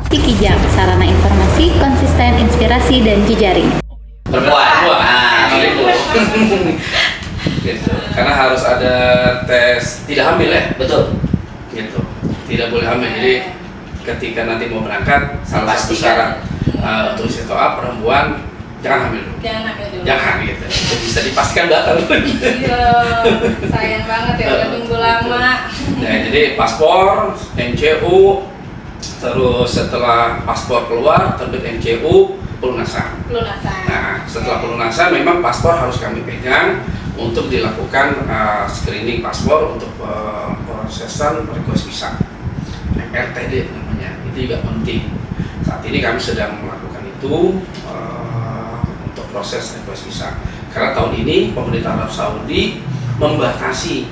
Kijang, sarana informasi, konsisten, inspirasi, dan jejaring. Perempuan. Gitu. Karena harus ada tes tidak hamil ya? Betul. Gitu. Tidak boleh hamil. Jadi ketika nanti mau berangkat, salah satu syarat untuk siswa perempuan jangan hamil dulu. Jangan hamil dulu. Jangan gitu. Itu bisa dipastikan batal. Iya, sayang banget ya udah nunggu lama. Nah, jadi paspor, MCU, terus setelah paspor keluar terbit MCU, pelunasan. Pelunasan. Nah, setelah pelunasan memang paspor harus kami pegang untuk dilakukan screening paspor untuk prosesan request visa, MRTD namanya. Itu juga penting. Saat ini kami sedang melakukan itu untuk proses request visa. Karena tahun ini pemerintah Arab Saudi membatasi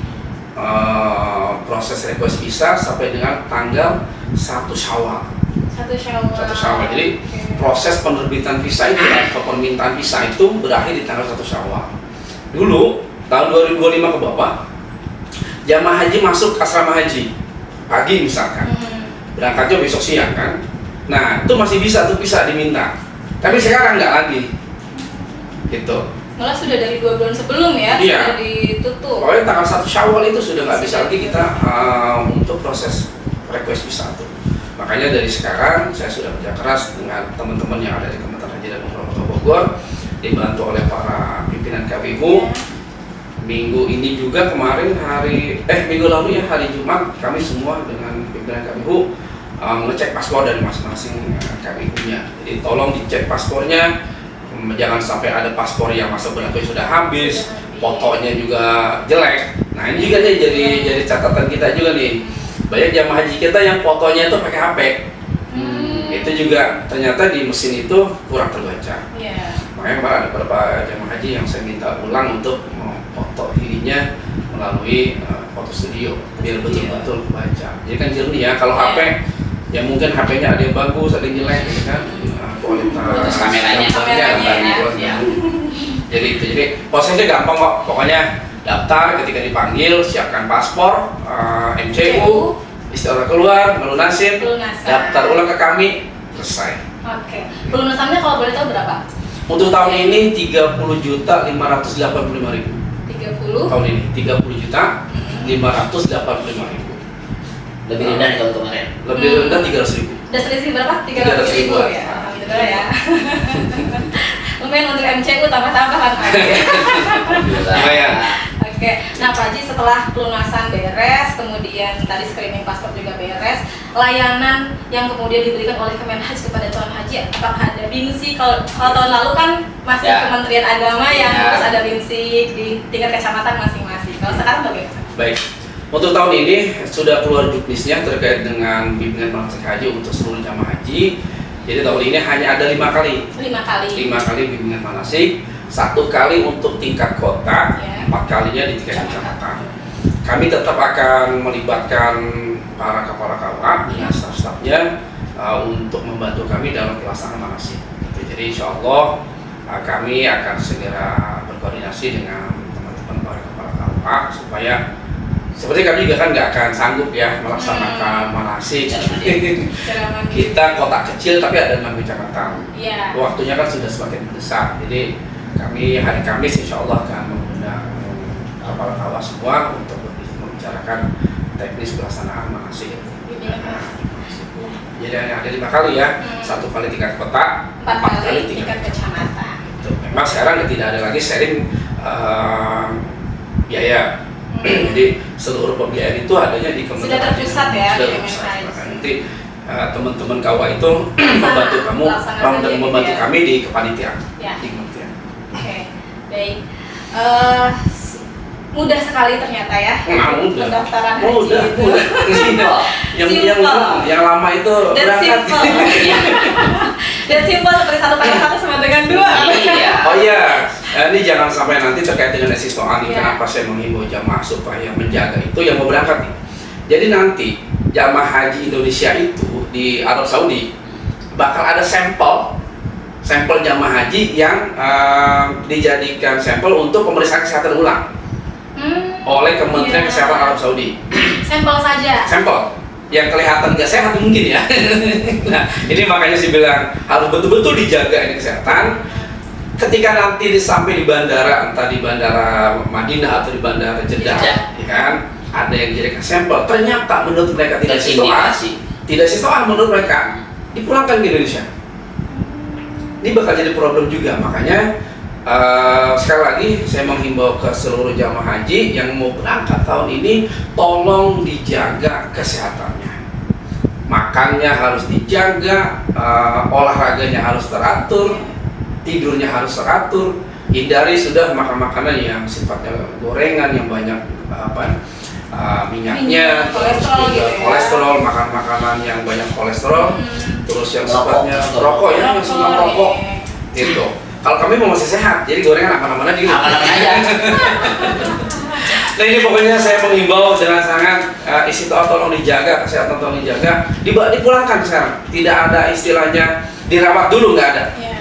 proses request visa sampai dengan tanggal 1 Syawal. 1 Syawal. 1 Syawal. Jadi proses penerbitan visa itu atau permintaan visa itu berakhir di tanggal 1 Syawal. Dulu tahun 2025 ke bawah, jamaah haji masuk asrama haji pagi misalkan, berangkatnya besok siang kan. Nah itu masih bisa tuh visa diminta. Tapi sekarang nggak lagi. Gitu. Malah sudah dari 2 bulan sebelum ya, Iya. sudah ditutup. Pokoknya tanggal 1 Syawal itu sudah nggak bisa lagi kita untuk proses request visa tuh. Makanya dari sekarang saya sudah kerja keras dengan teman-teman yang ada di Kementerian Haji dan Umroh Kota Bogor, dibantu oleh para pimpinan KBU. Minggu ini juga kemarin minggu lalu ya hari Jumat kami semua dengan pimpinan KBU ngecek paspor dari masing-masing KBU-nya. Jadi tolong dicek paspornya, jangan sampai ada paspor yang masa berlaku sudah habis, fotonya juga jelek. Nah ini juga nih jadi catatan kita juga nih. Banyak jamaah haji kita yang fotonya itu pakai HP. Itu juga ternyata di mesin itu kurang terbaca. Iya. Makanya kemarin ada beberapa jamaah haji yang saya minta ulang untuk foto dirinya melalui foto studio biar betul-betul baca. Jadi kan jernih ya. Kalau HP ya mungkin HP-nya ada yang bagus, ada yang jelek, gitu kan. Kualitas kameranya. Ya. Jadi prosesnya gampang kok. Pokoknya daftar, ketika dipanggil siapkan paspor, MCU, istilah keluar, melunasin, daftar ulang ke kami, selesai. Oke. Pelunasannya kalau boleh tahu berapa? Untuk tahun ini 30.585.000. 30. Tahun ini 30.585.000. Lebih rendah dari tahun kemarin. Lebih rendah 300.000. Udah selisih berapa? 300.000 ya. Alhamdulillah ya. Lumayan untuk MCU tambah-tambahan lagi. Lumayan. Oke, nah Pak Haji setelah pelunasan beres, kemudian tadi screening paspor juga beres, layanan yang kemudian diberikan oleh Kemenhaj kepada calon haji, apakah ada BIMSI? Kalau tahun lalu kan masih Kementerian Agama yang harus ada BIMSI di tingkat kecamatan masing-masing. Kalau sekarang bagaimana? Baik. Untuk tahun ini sudah keluar juknisnya terkait dengan bimbingan manasik haji untuk seluruh jamaah haji. Jadi tahun ini hanya ada 5 kali. 5 kali. 5 kali bimbingan manasik, 1 kali untuk tingkat kota, 4 kalinya di tingkat kecamatan. Kami tetap akan melibatkan para kepala KUA dengan staf-stafnya untuk membantu kami dalam pelaksanaan manasik. Jadi insya Allah kami akan segera berkoordinasi dengan teman-teman para kepala KUA supaya seperti kami juga kan nggak akan sanggup ya melaksanakan manasik. Kita kota kecil tapi ada 6 kecamatan. Waktunya kan sudah semakin mendesak. Jadi kami hari Kamis insya Allah akan mengundang kepala KUA semua untuk membicarakan teknis pelaksanaan manasik. Jadi ada 5 kali ya, 1 kali tingkat kota, 4 kali tingkat kecamatan. Memang sekarang tidak ada lagi sharing biaya. Jadi seluruh pembiayaan itu adanya di Kementerian. Sudah terpusat ya. Sudah terpusat. Nanti teman-teman KUA itu membantu kamu, membantu kami di kepanitiaan. Di kementerian. Oke, baik. Mudah sekali ternyata ya. Mudah. Pendaftaran haji. Mudah. Yang lama itu berangkat. Dan simpel seperti 1 tambah 1 sama dengan 2. Oh iya, ini jangan sampai nanti terkait dengan siswa ini. Kenapa saya menghimbau jamaah supaya menjaga itu yang mau berangkat nih. Jadi nanti jamaah haji Indonesia itu di Arab Saudi bakal ada sampel jamaah haji yang dijadikan sampel untuk pemeriksaan kesehatan ulang oleh Kementerian Kesehatan Arab Saudi. Sampel saja. Sampel. yang kelihatan nggak sehat mungkin ya. Nah, ini makanya saya bilang harus betul-betul dijaga ini kesehatan. Ketika nanti sampai di bandara, entah di bandara Madinah atau di bandara Jeddah, ya kan, ada yang dijadikan sampel, ternyata menurut mereka tidak sesuai, menurut mereka dipulangkan ke Indonesia. Ini bakal jadi problem juga, makanya sekali lagi saya menghimbau ke seluruh jamaah haji yang mau berangkat tahun ini, tolong dijaga kesehatannya. Makannya harus dijaga, olahraganya harus teratur, tidurnya harus teratur, hindari sudah makan-makanan yang sifatnya gorengan yang banyak minyaknya, kolesterol gitu ya. kolesterol, makan makanan yang banyak kolesterol, terus yang sifatnya rokok ya, yang suka rokok itu. Kalau kami mau masih sehat, jadi gorengan apa-apa gitu. Aman-aman aja. Nah ini pokoknya saya menghimbau dengan sangat istiqomah, tolong dijaga kesehatan, tolong dijaga, dipulangkan sekarang. Tidak ada istilahnya dirawat dulu, nggak ada. Ya.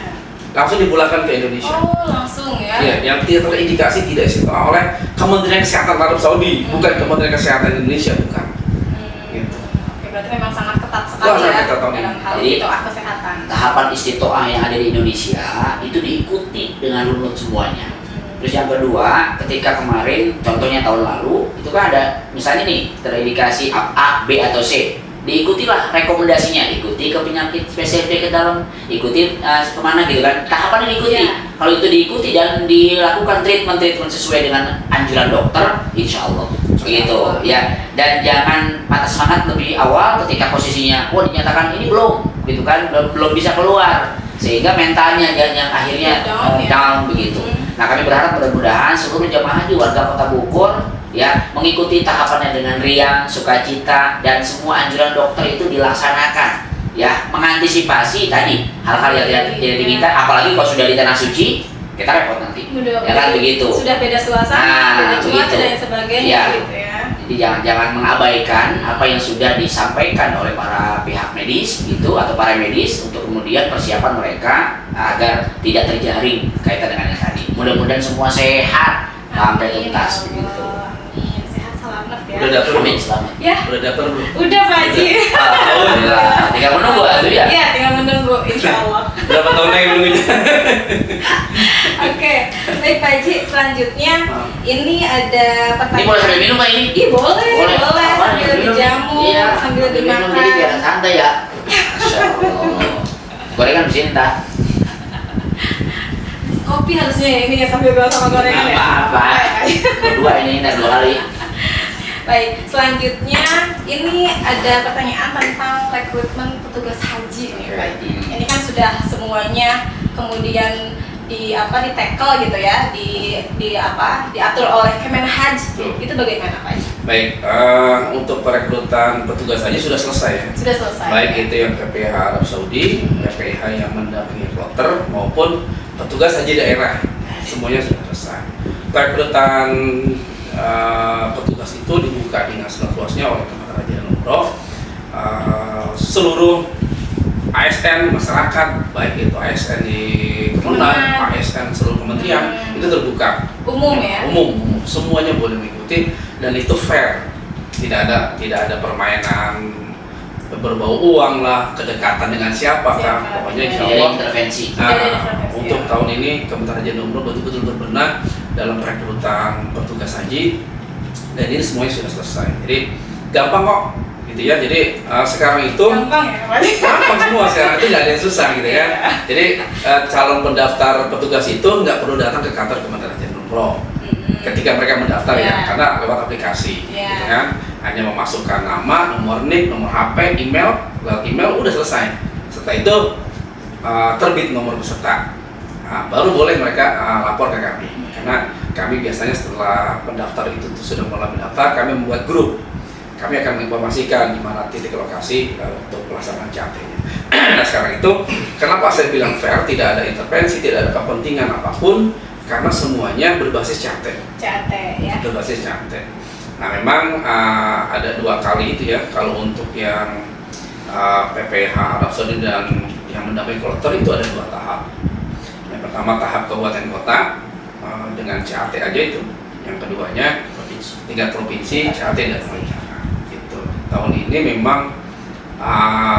Langsung dipulangkan ke Indonesia. Oh, langsung ya. Ya, yang tidak terindikasi tidak istiqomah oleh Kementerian Kesehatan Arab Saudi, bukan Kementerian Kesehatan Indonesia, bukan. Gitu. Oke, berarti memang sangat ketat sekali Wah, ya sangat ketat tahun dalam ini. hal Jadi, istiqomah kesehatan. Tahapan istiqoah yang ada di Indonesia itu diikuti dengan runut semuanya. Terus yang kedua, ketika kemarin, contohnya tahun lalu, itu kan ada misalnya nih terindikasi A, B atau C, diikutilah rekomendasinya, ikuti ke penyakit spesifik ke dalam, ikuti kemana gitu kan, tahapannya diikuti. Iya. Kalau itu diikuti dan dilakukan treatment sesuai dengan anjuran dokter, insya Allah begitu ya. Dan jangan patah semangat lebih awal ketika posisinya, dinyatakan ini belum, gitu kan, belum bisa keluar, sehingga mentalnya yang akhirnya down begitu. Nah, kami berharap mudah-mudahan seluruh jamaah haji warga Kota Bogor ya mengikuti tahapannya dengan riang, sukacita, dan semua anjuran dokter itu dilaksanakan ya, mengantisipasi tadi hal-hal yang tidak diinginkan, apalagi kalau sudah di tanah suci kita repot nanti. Ya kan begitu. Sudah beda suasana, beda cuaca dan sebagainya ya. gitu ya. Jadi jangan mengabaikan apa yang sudah disampaikan oleh para pihak medis gitu atau para medis untuk kemudian persiapan mereka agar tidak terjaring kaitan dengan yang tadi. Mudah-mudahan semua sehat sampai tuntas begitu. Amin, sehat selamat ya. Udah dapet Amin, selamat. Ya, Udah daftar belum? udah Pak Haji. Alhamdulillah. Tinggal menunggu itu ya. Iya, tinggal menunggu insya Allah. Berapa tahun lagi menunggunya? Oke, baik Pak Haji, selanjutnya ini ada Ini pertanyaan. boleh sambil minum Pak ini? Ih, boleh, Apa, sambil minum? dijamu, Iya, sambil minum, dimakan. jadi biar santai ya. Masya Allah. Gorengan bisa entah. Kopi harusnya ya, ini ya sambil bawa sama gorengan ya. Apa-apa. Kedua ini entah 2 kali. Baik, selanjutnya ini ada pertanyaan tentang rekrutmen petugas haji nih Pak Haji. Ini kan sudah semuanya kemudian di tackle gitu ya, diatur oleh Kemenhaj. Itu bagaimana Pak Haji? Baik, untuk perekrutan petugas haji sudah selesai ya. Sudah selesai. Baik ya? itu yang PPH Arab Saudi, PPH yang mendampingi kloter maupun petugas haji daerah, semuanya sudah selesai. Perekrutan petugas itu dibuka dengan seluas-luasnya oleh Kementerian Haji dan Umroh. Seluruh ASN masyarakat, baik itu ASN di Kementerian, ASN seluruh kementerian itu terbuka. Umum ya? Umum, semuanya boleh mengikuti dan itu fair. Tidak ada permainan berbau uang lah, kedekatan dengan siapa kan, pokoknya insya Tidak ada Allah. intervensi. Untuk tahun ini Kementerian Haji dan Umroh betul-betul berbenah dalam perekrutan petugas haji dan ini semuanya sudah selesai. Jadi gampang kok gitu ya. Jadi sekarang itu Gampang ya Pak Haji? gampang semua sekarang itu nggak ada yang susah gitu kan. Jadi calon pendaftar petugas itu nggak perlu datang ke kantor Kementerian Haji dan Umroh ketika mereka mendaftar ya, karena lewat aplikasi gitu kan. Hanya memasukkan nama, nomor NIK, nomor HP, email, lewat email udah selesai. Setelah itu terbit nomor peserta. Baru boleh mereka lapor ke kami. Karena kami biasanya setelah pendaftar itu sudah mulai mendaftar, kami membuat grup. Kami akan menginformasikan di mana titik lokasi untuk pelaksanaan CAT-nya. Nah sekarang itu, kenapa saya bilang fair, tidak ada intervensi, tidak ada kepentingan apapun, karena semuanya berbasis CAT. CAT ya. Berbasis CAT. Nah memang ada 2 kali itu ya, kalau untuk yang PPH Arab Saudi dan yang mendampingi kloter itu ada 2 tahap. Yang pertama tahap kabupaten kota dengan CAT aja itu. Yang keduanya tingkat provinsi CAT dan wawancara gitu. tahun ini memang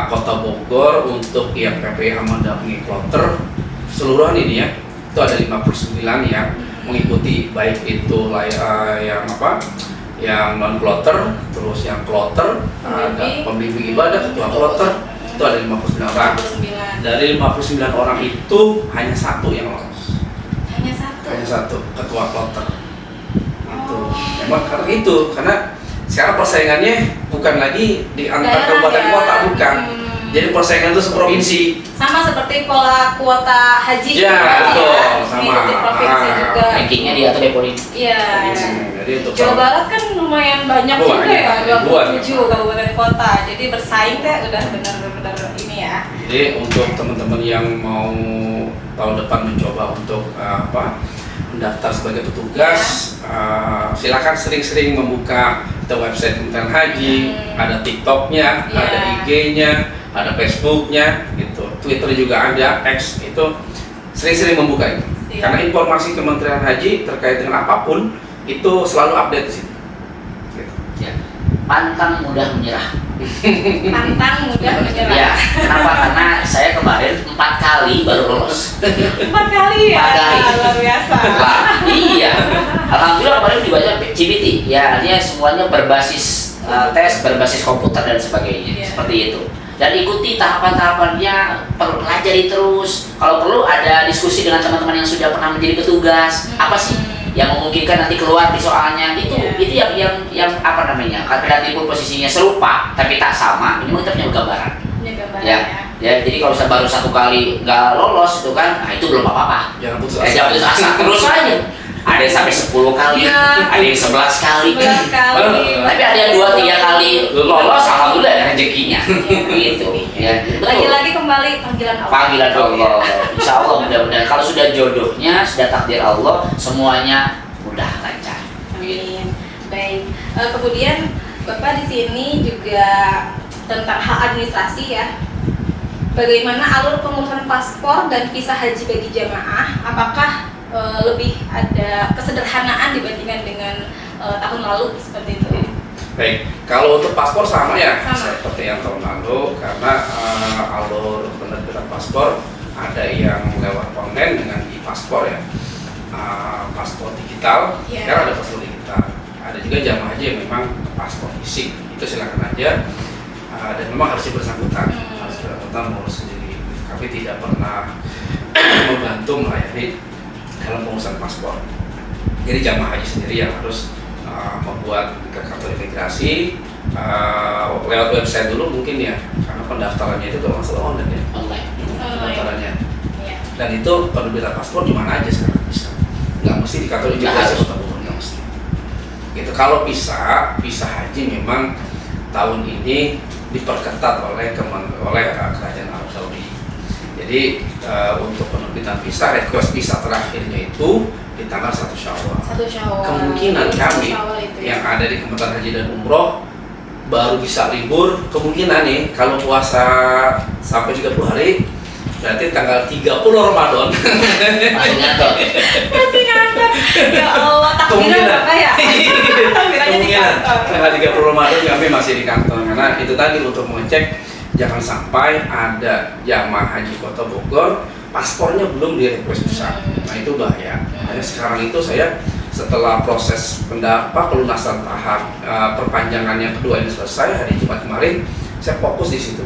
Kota Bogor untuk yang PPH mendampingi kloter seluruhan ini ya, itu ada 59 yang mengikuti, baik itu yang non kloter, terus yang kloter, ada pembimbing ibadah, ketua kloter, itu ada 59 orang. Dari 59 orang itu hanya satu yang lolos. Hanya satu, ketua kloter. Itu memang karena sekarang persaingannya bukan lagi di antar kabupaten kota, bukan. Jadi persaingan itu seprovinsi. Sama seperti pola kuota haji. Ya, betul, sama. Di provinsi juga. Rankingnya diatur Depori. Iya. Jadi untuk Jawa Barat kan lumayan banyak juga ya, ribuan. 27 kabupaten kota. Jadi bersaing teh udah benar-benar ini ya. Jadi untuk teman-teman yang mau tahun depan mencoba untuk mendaftar sebagai petugas, silakan sering-sering membuka website Kementerian Haji, ada TikToknya, ada IG-nya, ada Facebooknya, gitu. Twitter juga ada, X itu sering-sering membuka itu. Karena informasi Kementerian Haji terkait dengan apapun itu selalu update di situ. Gitu. Ya. Pantang mudah menyerah. Pantang mudah menyerah. Ya, kenapa? Karena saya kemarin 4 kali baru lolos. 4 kali ya, 4 kali. luar biasa. Lah, iya. Alhamdulillah kemarin dibaca CBT. Ya, artinya semuanya berbasis tes, berbasis komputer dan sebagainya. Seperti itu. Dan ikuti tahapan-tahapannya, pelajari terus. Kalau perlu ada diskusi dengan teman-teman yang sudah pernah menjadi petugas. Apa sih yang memungkinkan nanti keluar di soalnya? Itu yang apa namanya? Kendati pun posisinya serupa tapi tak sama, minimal kita punya gambaran. Ya, jadi kalau saya baru 1 kali nggak lolos itu kan, nah itu belum apa-apa. Jangan putus Jangan putus asa, terus aja. Ada yang sampai 10 kali, ada yang 11 kali. 11 kali. Tapi ada yang 2-3 kali lolos, alhamdulillah rezekinya. Gitu. Ya, Lagi-lagi kembali panggilan Allah. Panggilan Allah. Insya Allah mudah-mudahan kalau sudah jodohnya, sudah takdir Allah, semuanya mudah lancar. Amin. Baik. Kemudian Bapak di sini juga tentang hal administrasi ya. Bagaimana alur pengurusan paspor dan visa haji bagi jamaah? Apakah lebih ada kesederhanaan dibandingkan dengan tahun lalu seperti itu? Baik, kalau untuk paspor sama ya, Sama. seperti yang tahun lalu, karena alur penerbitan paspor ada yang lewat online dengan e-paspor ya, paspor digital, sekarang ada paspor digital, ada juga jamaah haji yang memang paspor fisik, itu silakan aja, dan memang harus bersangkutan, mengurus sendiri. Kami tidak pernah membantu melayani dalam pengurusan paspor. Jadi jamaah haji sendiri yang harus membuat ke kantor imigrasi lewat website dulu mungkin ya, karena pendaftarannya itu kalau masalah online ya, pendaftarannya. Dan itu penerbitan paspor di mana aja sekarang bisa, nggak mesti di kantor imigrasi Kota Bogor, nggak mesti. Gitu. Kalau visa haji memang tahun ini diperketat oleh kerajaan Arab Saudi. Jadi untuk penerbitan visa, request visa terakhirnya itu di tanggal 1 Syawal. Kemungkinan kami yang ada di Kementerian Haji dan Umroh baru bisa libur, kemungkinan nih kalau puasa sampai 30 hari, berarti tanggal 30 Ramadan. Masih ngantor. Ya Allah, takbiran Bapak ya. Takbirannya di Kemungkinan kantor. tanggal 30 Ramadan kami masih di kantor, karena itu tadi untuk mengecek jangan sampai ada jamaah haji Kota Bogor paspornya belum di-request visa. Nah itu bahaya. Hanya sekarang itu saya setelah proses pelunasan tahap perpanjangan yang kedua ini selesai hari Jumat kemarin, saya fokus di situ,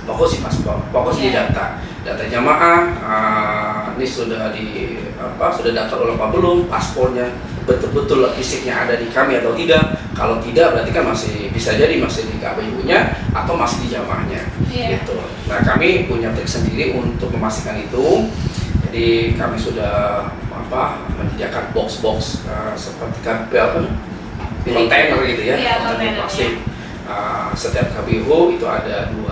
fokus di paspor, fokus di data jamaah. Ini sudah sudah daftar oleh apa belum, paspornya betul-betul fisiknya ada di kami atau tidak. Kalau tidak berarti kan masih bisa jadi masih di KPU-nya atau masih di jamaahnya. Gitu. Nah kami punya trik sendiri untuk memastikan itu. Jadi kami sudah menyediakan box-box seperti kontainer gitu ya, kontainer plastik. Setiap KPU itu ada 2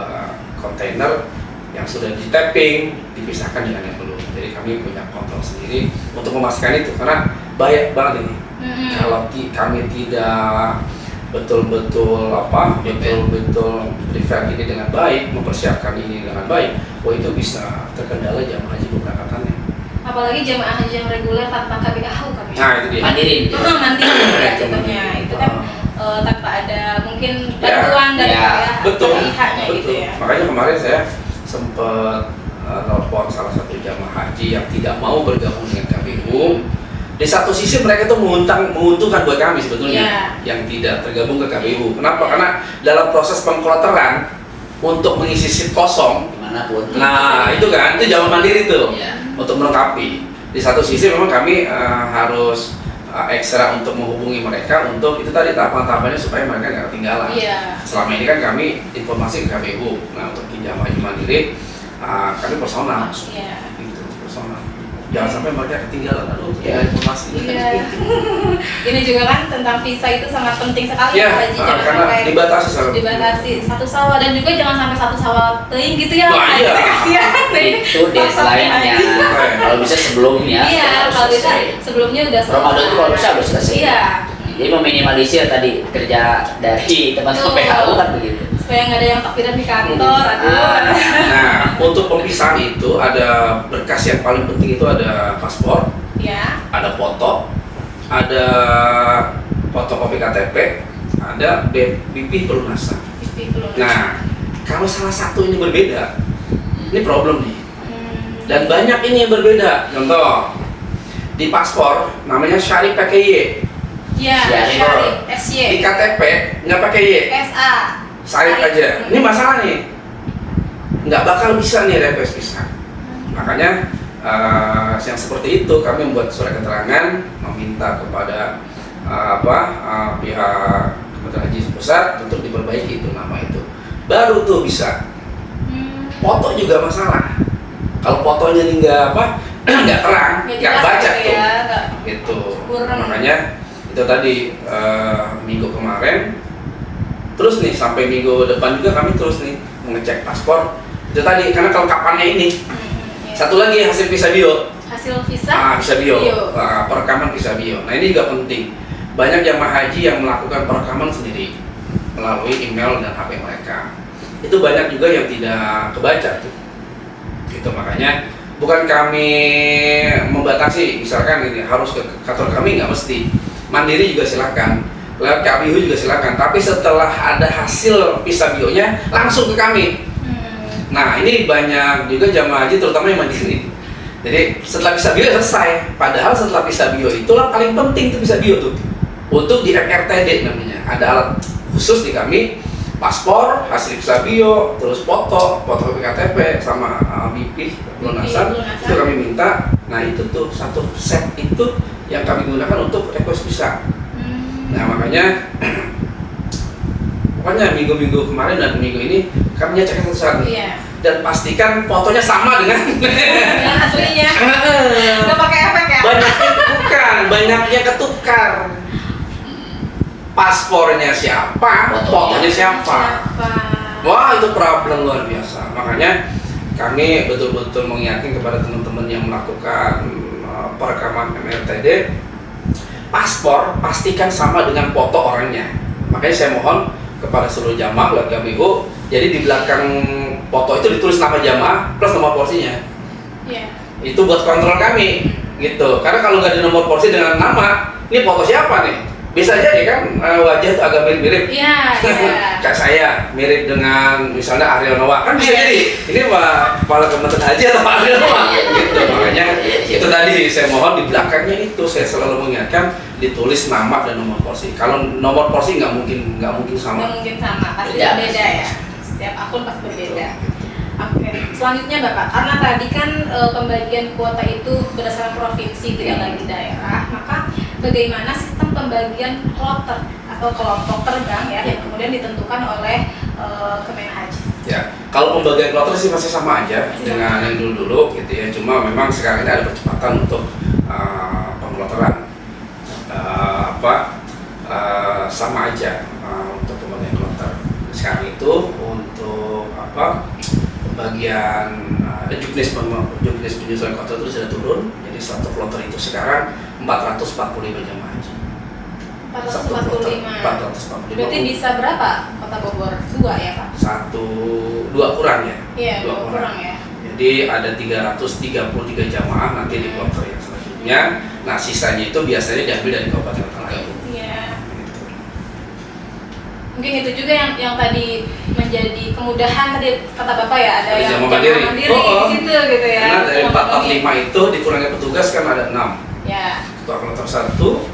kontainer yang sudah di tapping, dipisahkan dengan yang belum. Jadi kami punya kontrol sendiri untuk memastikan itu, karena banyak banget ini. Kalau kami tidak betul-betul prepare ini dengan baik, mempersiapkan ini dengan baik, itu bisa terkendala jamaah haji keberangkatannya. Apalagi jamaah haji yang reguler tanpa KBAH kami. Nah itu dia. Mandiri. Mandiri ya contohnya. Itu kan tanpa ada mungkin bantuan dari betul, pihaknya gitu ya. Makanya kemarin saya sempat telepon salah satu jamaah haji yang tidak mau bergabung dengan KPU. Di satu sisi mereka itu menguntungkan buat kami sebetulnya yang tidak tergabung ke KPU. Kenapa? Karena dalam proses pengkloteran untuk mengisi seat kosong dimanapun. Nah itu kan, itu jalan mandiri tuh untuk melengkapi. Di satu sisi memang kami harus ekstra untuk menghubungi mereka untuk itu tadi tahapan-tahapannya supaya mereka nggak ketinggalan. Selama ini kan kami informasi ke KPU. Nah untuk jamaah haji mandiri kami personal. Gitu, personal. Jangan sampai mereka ketinggalan, informasi. Ini juga kan tentang visa itu sangat penting sekali Pak Haji, jangan karena dibatasi satu sawah dan juga jangan sampai satu sawah teing gitu ya Pak Haji. Kasihan Itu deadline-nya. Kalau bisa sebelumnya. Kalau bisa sebelumnya udah selesai. Ramadan itu kalau bisa udah selesai. Jadi meminimalisir tadi kerja dari teman-teman PHU kan begitu. Supaya nggak ada yang takbiran di kantor, Nah, untuk pempisahan itu ada berkas yang paling penting itu ada paspor, ada foto, ada fotokopi KTP, ada BP pelunasan. Nah, kalau salah satu ini berbeda, ini problem nih. Dan banyak ini yang berbeda. Contoh, di paspor namanya Syarif pakai Y. Syarif SY. Di KTP nggak pakai Y. SA. Syarif aja. Ini masalah nih. Nggak bakal bisa nih request visa. Makanya yang seperti itu kami membuat surat keterangan meminta kepada pihak Kementerian Haji Pusat untuk diperbaiki itu nama itu. Baru tuh bisa. Foto juga masalah. Kalau fotonya ini nggak terang, nggak baca tuh. Gitu. Makanya itu tadi minggu kemarin. Terus nih sampai minggu depan juga kami terus nih mengecek paspor. Itu tadi karena kelengkapannya ini. Satu lagi hasil visa bio. Hasil visa? Visa bio. Perekaman visa bio. Nah ini juga penting. Banyak jamaah haji yang melakukan perekaman sendiri melalui email dan HP mereka. Itu banyak juga yang tidak kebaca tuh. Gitu makanya bukan kami membatasi, misalkan ini harus ke kantor kami nggak mesti. Mandiri juga silakan. Lewat KPU juga silakan, tapi setelah ada hasil visa bio-nya langsung ke kami. Nah ini banyak juga jamaah haji terutama yang mandiri. Jadi setelah visa bio selesai, padahal setelah visa bio itulah paling penting tuh visa bio tuh. Untuk di MRTD namanya, ada alat khusus di kami, paspor, hasil visa bio, terus foto KTP sama BP pelunasan itu kami minta. Nah itu tuh satu set itu yang kami gunakan untuk request visa. Nah makanya pokoknya minggu-minggu kemarin dan minggu ini kami ngecek satu-satu dan pastikan fotonya sama dengan aslinya. Nggak pakai efek ya? Banyaknya ketukar. Paspornya siapa, fotonya siapa. Wah itu problem luar biasa. Makanya kami betul-betul mengingatkan kepada teman-teman yang melakukan perekaman MRTD, paspor pastikan sama dengan foto orangnya. Makanya saya mohon kepada seluruh jamaah lewat KPU, jadi di belakang foto itu ditulis nama jamaah plus nomor porsinya. Itu buat kontrol kami, gitu. Karena kalau nggak ada nomor porsi dengan nama, ini foto siapa nih? Bisa jadi kan wajah itu agak mirip-mirip. Kayak saya mirip dengan misalnya Ariel Noah kan bisa jadi. Ini kepala Kementerian Haji atau Ariel Noah gitu. Makanya itu tadi saya mohon di belakangnya itu saya selalu mengingatkan ditulis nama dan nomor porsi. Kalau nomor porsi nggak mungkin sama. Nggak mungkin sama, pasti berbeda ya. Setiap akun pasti berbeda. Oke. Selanjutnya Bapak, karena tadi kan pembagian kuota itu berdasarkan provinsi tidak lagi daerah, maka bagaimana sistem pembagian kloter atau kelompok terbang ya yang kemudian ditentukan oleh Kemenhaj? Ya, kalau pembagian kloter sih masih sama aja dengan yang dulu gitu ya. Cuma memang sekarang ini ada percepatan untuk pengkloteran. Sama aja untuk pembagian kloter. Sekarang itu untuk pembagian juknis penyusunan kloter itu sudah turun. Jadi satu kloter itu sekarang 445 jamaah haji. 445. Berarti bisa berapa Kota Bogor? 2 ya Pak? 2 kurang ya? Iya, 2 kurang ya. Jadi ada 333 jamaah nanti di kloter yang selanjutnya. Nah sisanya itu biasanya diambil dari kabupaten lain. Iya. Mungkin itu juga yang tadi menjadi kemudahan tadi kata Bapak ya, ada Ada yang jamu jamu mandiri. mandiri Oh. di situ gitu ya. Karena dari Untuk 445 memenuhi. itu dikurangi petugas kan ada 6. Ya. Ketua kloter 1,